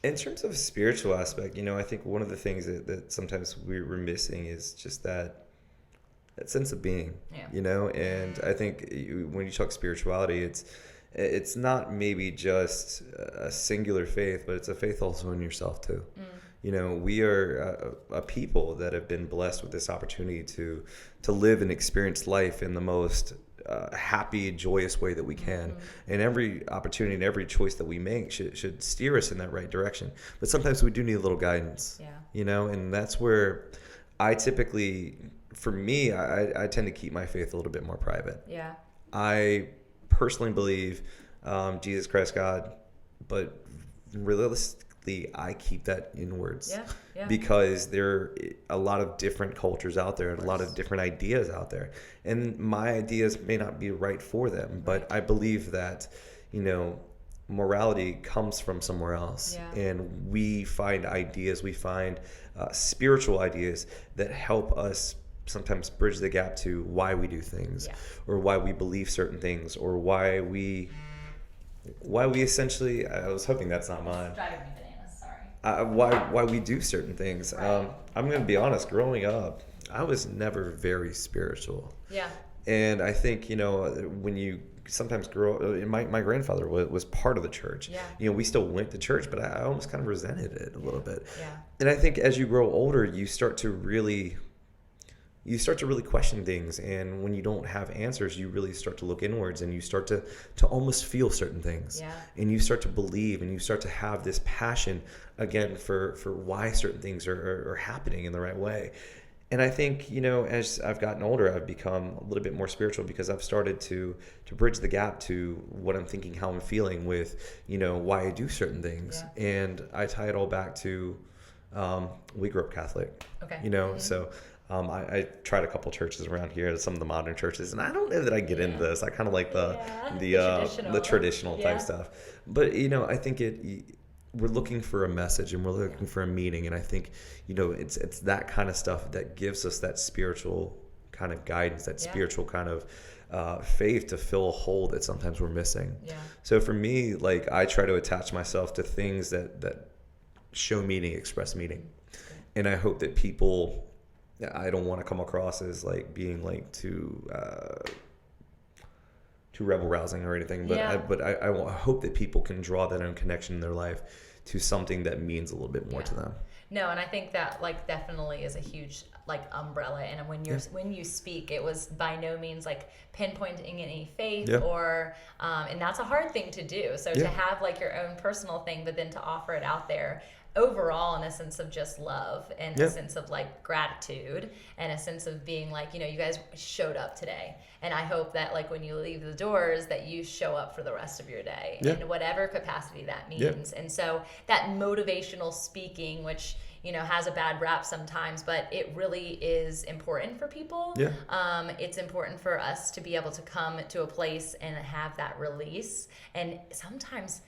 In terms of a spiritual aspect, I think one of the things that sometimes we're missing is just that sense of being, and I think when you talk spirituality, it's not maybe just a singular faith, but it's a faith also in yourself too. We are a people that have been blessed with this opportunity to live and experience life in the most happy, joyous way that we can. And every opportunity and every choice that we make should steer us in that right direction. But sometimes we do need a little guidance, and that's where I typically, for me, I tend to keep my faith a little bit more private. I personally believe Jesus Christ, God, but realistically, I keep that inwards. Because there are a lot of different cultures out there and a lot of different ideas out there. And my ideas may not be right for them, but I believe that, morality comes from somewhere else. Yeah. And we find ideas, we find spiritual ideas that help us sometimes bridge the gap to why we do things, or why we believe certain things, or why we essentially, I was hoping that's not mine. Driving me bananas, sorry. Why we do certain things. Right. I'm going to be honest, growing up, I was never very spiritual. Yeah. And I think, when you sometimes grow, my grandfather was part of the church. Yeah. We still went to church, but I almost kind of resented it a little bit. Yeah. And I think as you grow older, you start to really question things. And when you don't have answers, you really start to look inwards, and you start to almost feel certain things. Yeah. And you start to believe, and you start to have this passion again for why certain things are happening in the right way. And I think, as I've gotten older, I've become a little bit more spiritual, because I've started to bridge the gap to what I'm thinking, how I'm feeling with, why I do certain things. Yeah. And I tie it all back to, we grew up Catholic. Okay. So I tried a couple churches around here, some of the modern churches, and I don't know that I get into this. I kind of like the traditional type stuff. But, I think we're looking for a message, and we're looking for a meaning. And I think, it's that kind of stuff that gives us that spiritual kind of guidance, that spiritual kind of faith to fill a hole that sometimes we're missing. Yeah. So for me, like, I try to attach myself to things that show meaning, express meaning. And I hope that people, I don't want to come across as like being like too rebel rousing or anything, but I hope that people can draw that own connection in their life to something that means a little bit more to them. No, and I think that like definitely is a huge like umbrella. And when you speak, it was by no means like pinpointing any faith or and that's a hard thing to do. So to have like your own personal thing, but then to offer it out there overall in a sense of just love and a sense of like gratitude and a sense of being like, you guys showed up today. And I hope that like when you leave the doors that you show up for the rest of your day in whatever capacity that means. And so that motivational speaking, which, has a bad rap sometimes, but it really is important for people. It's important for us to be able to come to a place and have that release. And sometimes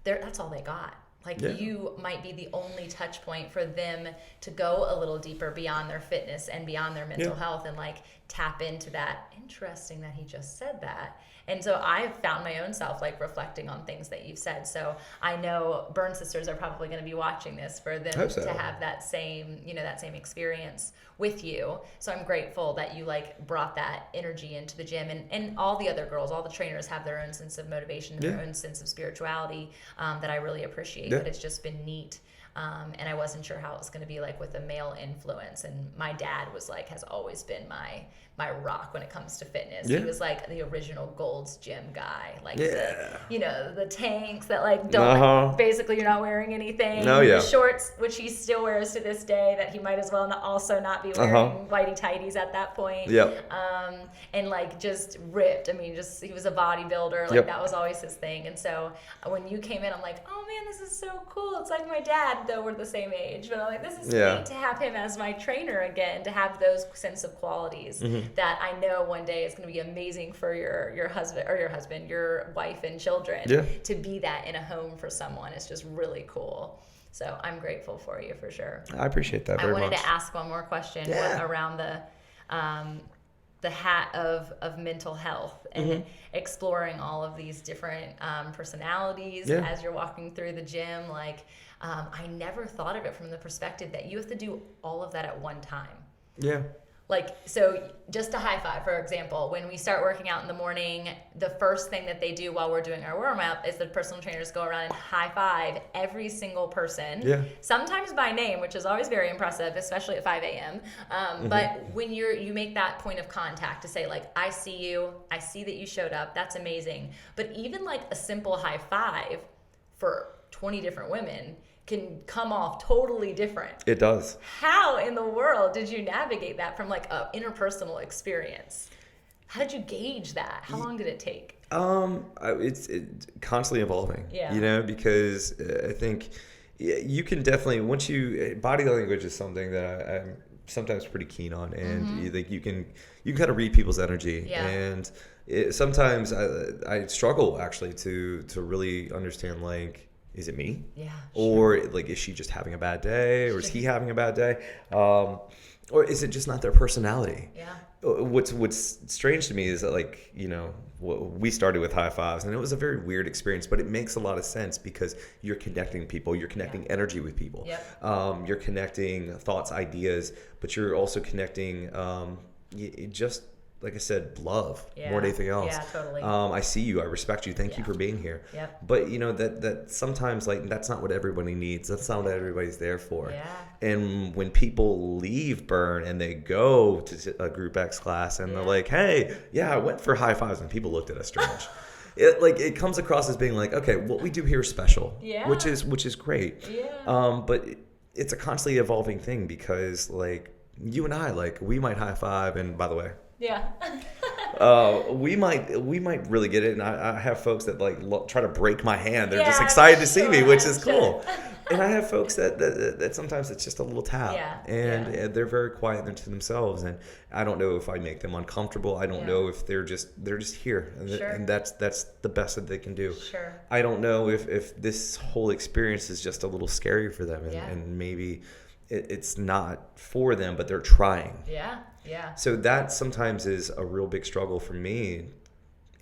that's all they got. Like you might be the only touch point for them to go a little deeper beyond their fitness and beyond their mental health and like tap into that. Interesting that he just said that. And so I've found my own self like reflecting on things that you've said. So I know Burn Sisters are probably going to be watching this for them to have that same, that same experience with you. So I'm grateful that you like brought that energy into the gym, and all the other girls, all the trainers have their own sense of motivation and their own sense of spirituality that I really appreciate. But it's just been neat. And I wasn't sure how it was going to be like with a male influence. And my dad was like, has always been my rock when it comes to fitness. He was like the original Gold's Gym guy. Like, the tanks that like don't, basically you're not wearing anything. The shorts, which he still wears to this day, that he might as well also not be wearing whitey tighties at that point. And like just ripped. I mean, he was a bodybuilder. Like that was always his thing. And so when you came in, I'm like, oh man, this is so cool. It's like my dad, though we're the same age, but I'm like, this is neat to have him as my trainer again, to have those sense of qualities that I know one day is going to be amazing for your husband, your wife and children. To be that in a home for someone is just really cool. So I'm grateful for you for sure. I appreciate that very much. I wanted to ask one more question around the hat of mental health and exploring all of these different personalities as you're walking through the gym. Like, I never thought of it from the perspective that you have to do all of that at one time. Like, so just a high five, for example, when we start working out in the morning, the first thing that they do while we're doing our warm up is the personal trainers go around and high five every single person, sometimes by name, which is always very impressive, especially at 5 a.m. But when you make that point of contact to say like, I see you, I see that you showed up, that's amazing. But even like a simple high five for 20 different women can come off totally different. It does. How in the world did you navigate that from like a interpersonal experience? How did you gauge that? How long did it take? It's constantly evolving, because I think you can definitely, body language is something that I'm sometimes pretty keen on, and you can kind of read people's energy, and sometimes I struggle actually to really understand, like, is it me? Yeah. Or like, is she just having a bad day, or is he having a bad day? Or is it just not their personality? Yeah. What's strange to me is that, like, we started with high fives, and it was a very weird experience, but it makes a lot of sense because you're connecting people, you're connecting energy with people. Yep. You're connecting thoughts, ideas, but you're also connecting just, like I said, love more than anything else. Yeah, totally. I see you. I respect you. Thank you for being here. Yep. But that sometimes, like, that's not what everybody needs. That's not what everybody's there for. Yeah. And when people leave Burn and they go to a Group X class and they're like, hey, I went for high fives, and people looked at us strange. It comes across as being like, okay, what we do here is special, which is great. Yeah. But it's a constantly evolving thing because, like, you and I, like, we might high five, and by the way, yeah. we might really get it, and I have folks that like try to break my hand. They're just excited to see me, which is cool. And I have folks that sometimes it's just a little tap, and they're very quiet into themselves, and I don't know if I make them uncomfortable. I don't know if they're just here, and that's the best that they can do. Sure. I don't know if this whole experience is just a little scary for them, and maybe it's not for them, but they're trying. Yeah. So that sometimes is a real big struggle for me,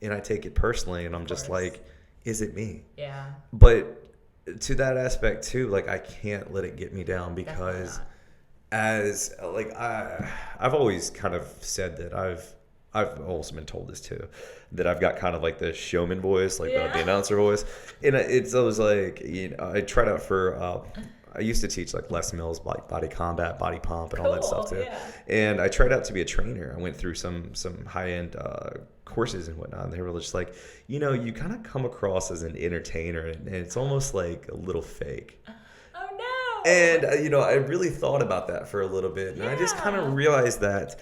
and I take it personally, and I'm just like, is it me? Yeah. But to that aspect too, like, I can't let it get me down, because as like I've always kind of said that I've also been told this too, that I've got kind of like the showman voice, like the announcer voice, and it's always like, I tried out for I used to teach like Les Mills, like body combat, body pump, and all that stuff too. And I tried out to be a trainer. I went through some high-end courses and whatnot, and they were just like, you kind of come across as an entertainer, and it's almost like a little fake. Oh no! And I really thought about that for a little bit, and I just kind of realized that,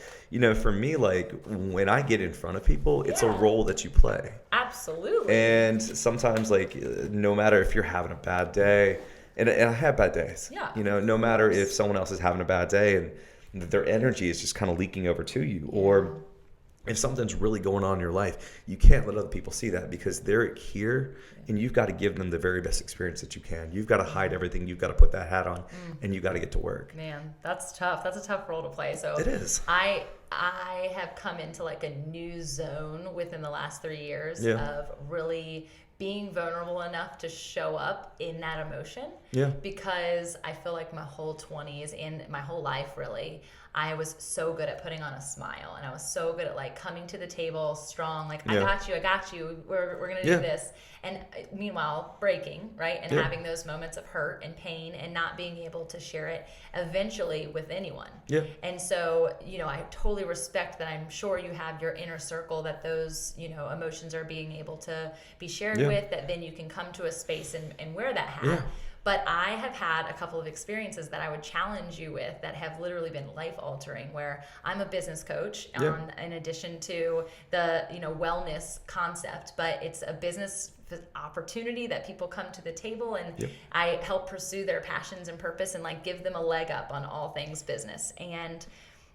for me, like, when I get in front of people, it's a role that you play. Absolutely. And sometimes, like, no matter if you're having a bad day. And I have bad days. Yeah. No matter if someone else is having a bad day and their energy is just kind of leaking over to you, or if something's really going on in your life, you can't let other people see that, because they're here, and you've got to give them the very best experience that you can. You've got to hide everything. You've got to put that hat on, and you've got to get to work. Man, that's tough. That's a tough role to play. So it is. I have come into like a new zone within the last 3 years of really being vulnerable enough to show up in that emotion. Because I feel like my whole 20s and my whole life, really, I was so good at putting on a smile, and I was so good at like coming to the table strong, like, I got you, we're gonna do this. And meanwhile, breaking, right? And having those moments of hurt and pain, and not being able to share it eventually with anyone. And so, I totally respect that. I'm sure you have your inner circle that those, emotions are being able to be shared with, that then you can come to a space and wear that hat. But I have had a couple of experiences that I would challenge you with that have literally been life-altering, where I'm a business coach in addition to the wellness concept, but it's a business opportunity that people come to the table, and I help pursue their passions and purpose, and like give them a leg up on all things business. And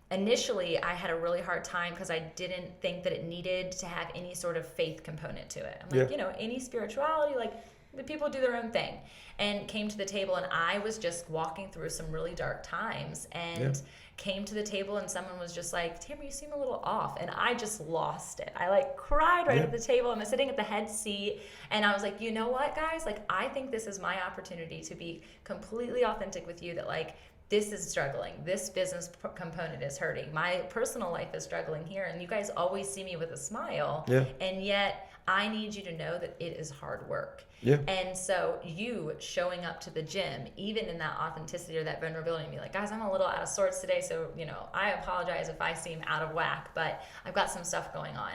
initially I had a really hard time because I didn't think that it needed to have any sort of faith component to it. I'm like, any spirituality, like, the people do their own thing. And came to the table, and I was just walking through some really dark times, and came to the table, and someone was just like, Tamara, you seem a little off. And I just lost it. I like cried right at the table. I'm sitting at the head seat, and I was like, you know what, guys? Like, I think this is my opportunity to be completely authentic with you, that like, this is struggling. This business component is hurting. My personal life is struggling here. And you guys always see me with a smile. And yet I need you to know that it is hard work. And so you showing up to the gym, even in that authenticity or that vulnerability, and be like, guys, I'm a little out of sorts today. So, I apologize if I seem out of whack, but I've got some stuff going on.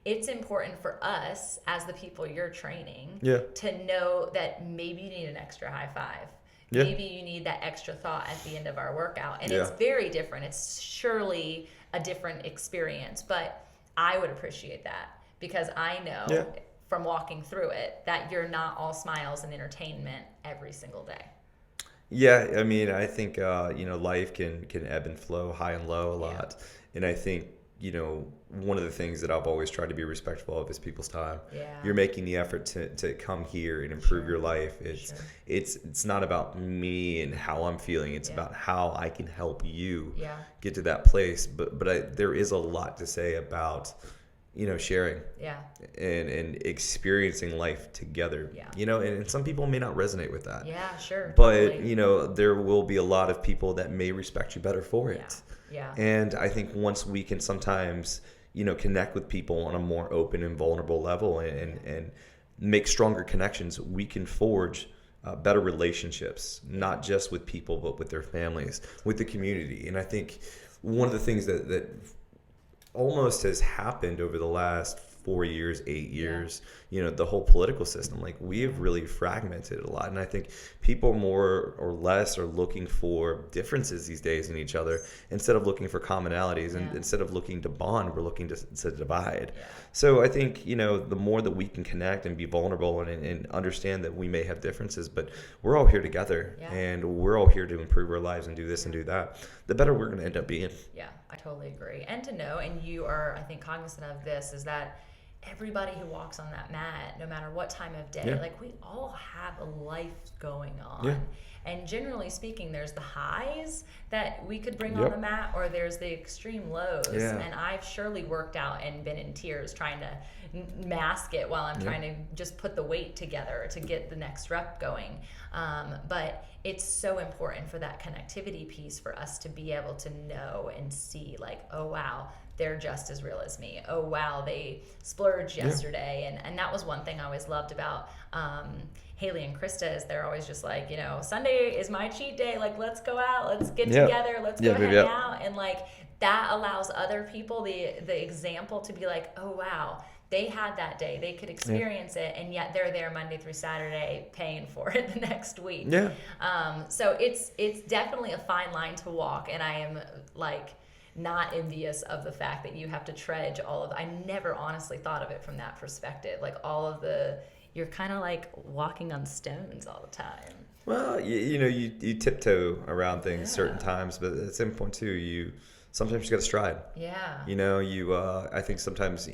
It's important for us as the people you're training to know that maybe you need an extra high five. Maybe you need that extra thought at the end of our workout. And it's very different. It's surely a different experience, but I would appreciate that, because I know from walking through it that you're not all smiles and entertainment every single day. Yeah, I mean, I think life can ebb and flow, high and low a lot, and I think one of the things that I've always tried to be respectful of is people's time. Yeah. You're making the effort to come here and improve your life. Sure. It's not about me and how I'm feeling. It's about how I can help you get to that place. But there is a lot to say about sharing and experiencing life together, and some people may not resonate with that. Yeah, sure. But, totally. there will be a lot of people that may respect you better for it. Yeah. And I think once we can sometimes, connect with people on a more open and vulnerable level and make stronger connections, we can forge better relationships, not just with people, but with their families, with the community. And I think one of the things that almost has happened over the last 4 years, 8 years, the whole political system, like we have really fragmented a lot. And I think people more or less are looking for differences these days in each other instead of looking for commonalities. And instead of looking to bond, we're looking to divide. So I think, the more that we can connect and be vulnerable and understand that we may have differences, but we're all here together and we're all here to improve our lives and do this and do that, the better we're going to end up being. Yeah, I totally agree. And to know, and you are, I think, cognizant of this, is that everybody who walks on that mat, no matter what time of day, like we all have a life going on. And generally speaking, there's the highs that we could bring on the mat, or there's the extreme lows. And I've surely worked out and been in tears trying to mask it while I'm trying to just put the weight together to get the next rep going. But it's so important for that connectivity piece for us to be able to know and see, like, oh, wow, they're just as real as me. Oh, wow, they splurged yesterday. And that was one thing I always loved about Haley and Krista, is they're always just like, Sunday is my cheat day. Like, let's go out, let's get together, let's go hang out. And like, that allows other people the example to be like, oh, wow, they had that day, they could experience it, and yet they're there Monday through Saturday paying for it the next week. So it's definitely a fine line to walk, and I am like not envious of the fact that you have to trudge I never honestly thought of it from that perspective, like you're kind of like walking on stones all the time. Well, you tiptoe around things certain times, but at the same point too, sometimes you got to stride. I think sometimes,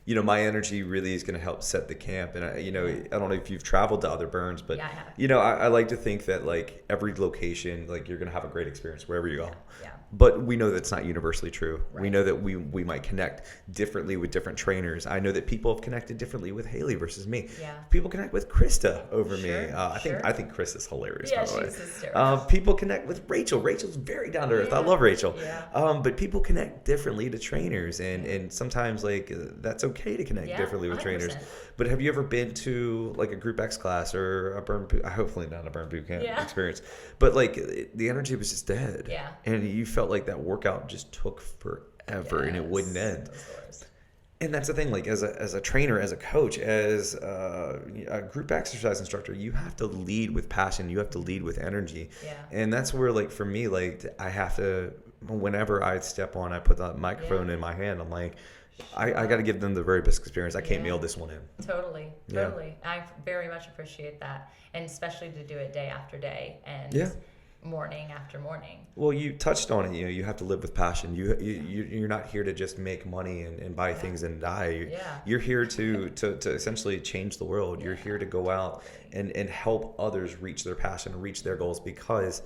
my energy really is going to help set the camp. And I don't know if you've traveled to other burns, but I have. I like to think that like every location, like you're going to have a great experience wherever you go. Yeah. But we know that's not universally true. Right. We know that we might connect differently with different trainers. I know that people have connected differently with Haley versus me. Yeah. People connect with Krista over me. I think Krista's hilarious. Yeah, by the way. she's hysterical. People connect with Rachel. Rachel's very down to earth. I love Rachel. Yeah. But people connect differently to trainers, and sometimes like that's okay to connect differently with 100%. Trainers. But have you ever been to like a Group X class or a burn? Hopefully not a burn boot camp experience. But like the energy was just dead. Yeah. And you felt like that workout just took forever and it wouldn't end. And that's the thing, like as a trainer, as a coach, as a group exercise instructor, you have to lead with passion. You have to lead with energy. Yeah. And that's where, like, for me, like, I have to, whenever I step on, I put that microphone in my hand. I'm like, I got to give them the very best experience. I can't mail this one in. Totally. I very much appreciate that. And especially to do it day after day and morning after morning. Well, you touched on it. You have to live with passion. You're not here to just make money and buy things and die. You're here to essentially change the world. You're here to go out and help others reach their passion, reach their goals, because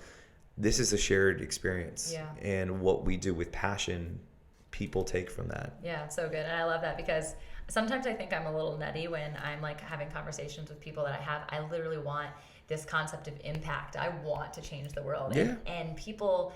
this is a shared experience. And what we do with passion, people take from that. Yeah, it's so good. And I love that, because sometimes I think I'm a little nutty when I'm like having conversations with people that I literally want this concept of impact. I want to change the world. And people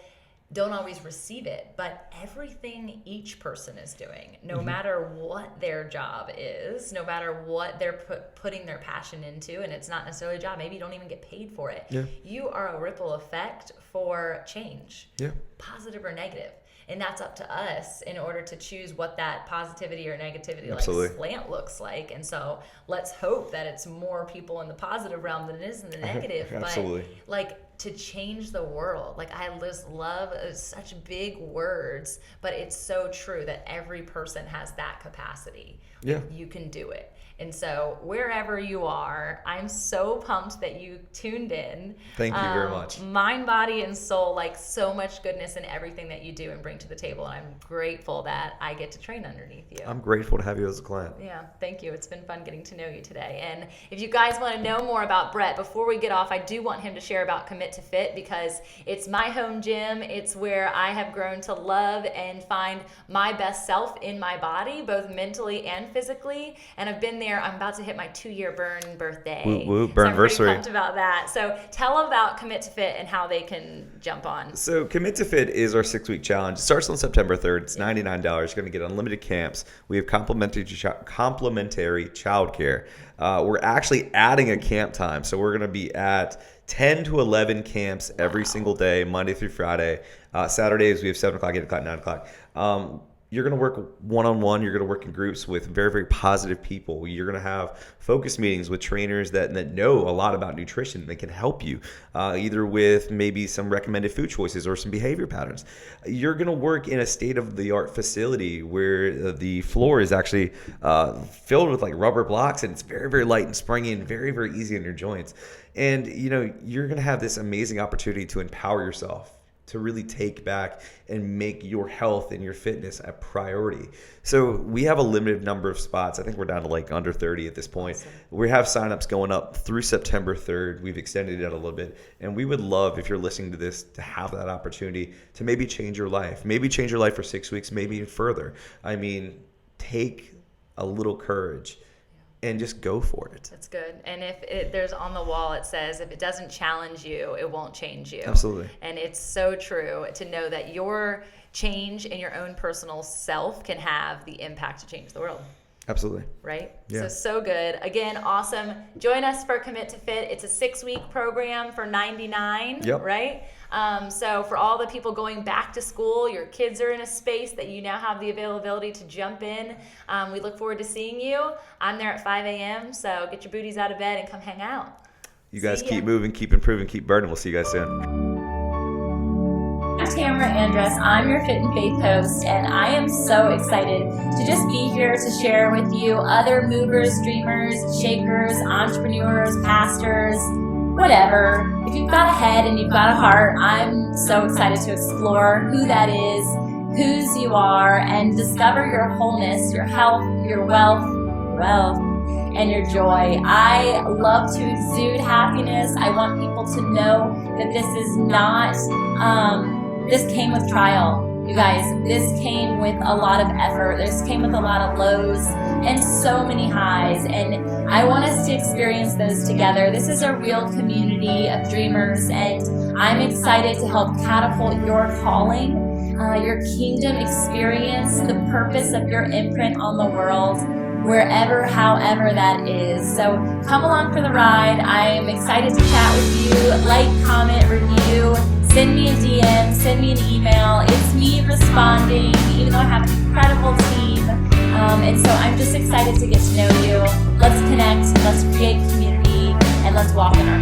don't always receive it, but everything each person is doing, no matter what their job is, no matter what they're putting their passion into, and it's not necessarily a job, maybe you don't even get paid for it. You are a ripple effect for change, positive or negative. And that's up to us in order to choose what that positivity or negativity like slant looks like. And so let's hope that it's more people in the positive realm than it is in the negative. But like to change the world. Like, I just love such big words, but it's so true that every person has that capacity. Yeah. You can do it. And so wherever you are, I'm so pumped that you tuned in. Thank you very much. Mind, body, and soul, like so much goodness in everything that you do and bring to the table. And I'm grateful that I get to train underneath you. I'm grateful to have you as a client. Yeah, thank you. It's been fun getting to know you today. And if you guys want to know more about Brett, before we get off, I do want him to share about Commit to Fit, because it's my home gym. It's where I have grown to love and find my best self in my body, both mentally and physically. And I've been there. I'm about to hit my 2-year burn birthday. Woo woo, so I'm pretty burnversary. pumped about that. So tell about Commit to Fit and how they can jump on. So Commit to Fit is our 6-week challenge. It starts on September 3rd. It's $99. You're going to get unlimited camps. We have complimentary childcare. We're actually adding a camp time. So we're going to be at 10 to 11 camps every single day, Monday through Friday. Saturdays, we have 7 o'clock, 8 o'clock, 9 o'clock. You're going to work one-on-one. You're going to work in groups with very, very positive people. You're going to have focus meetings with trainers that know a lot about nutrition. They can help you either with maybe some recommended food choices or some behavior patterns. You're going to work in a state-of-the-art facility where the floor is actually filled with like rubber blocks, and it's very, very light and springy and very, very easy on your joints. And, you're going to have this amazing opportunity to empower yourself, to really take back and make your health and your fitness a priority. So we have a limited number of spots. I think we're down to like under 30 at this point. Awesome. We have signups going up through September 3rd. We've extended it out a little bit. And we would love, if you're listening to this, to have that opportunity to maybe change your life. Maybe change your life for 6 weeks, maybe even further. I mean, take a little courage and just go for it. That's good. And if there's on the wall, it says, if it doesn't challenge you, it won't change you. Absolutely. And it's so true to know that your change in your own personal self can have the impact to change the world. Absolutely. Right? Yeah. So good. Again, awesome. Join us for Commit to Fit. It's a 6-week program for $99, yep. Right? So for all the people going back to school, your kids are in a space that you now have the availability to jump in. We look forward to seeing you. I'm there at 5 a.m., so get your booties out of bed and come hang out. You guys keep moving, keep improving, keep burning. We'll see you guys soon. I'm Tamara Andress. I'm your Fit and Faith host, and I am so excited to just be here to share with you other movers, dreamers, shakers, entrepreneurs, pastors, whatever. If you've got a head and you've got a heart, I'm so excited to explore who that is, whose you are, and discover your wholeness, your health, your wealth, and your joy. I love to exude happiness. I want people to know that this is not, this came with trial. You guys, this came with a lot of effort. This came with a lot of lows and so many highs. And I want us to experience those together. This is a real community of dreamers, and I'm excited to help catapult your calling, your kingdom experience, the purpose of your imprint on the world, wherever, however that is. So come along for the ride. I am excited to chat with you. Like, comment, review. Send me a DM, send me an email. It's me responding, even though I have an incredible team. And so I'm just excited to get to know you. Let's connect, let's create community, and let's walk in our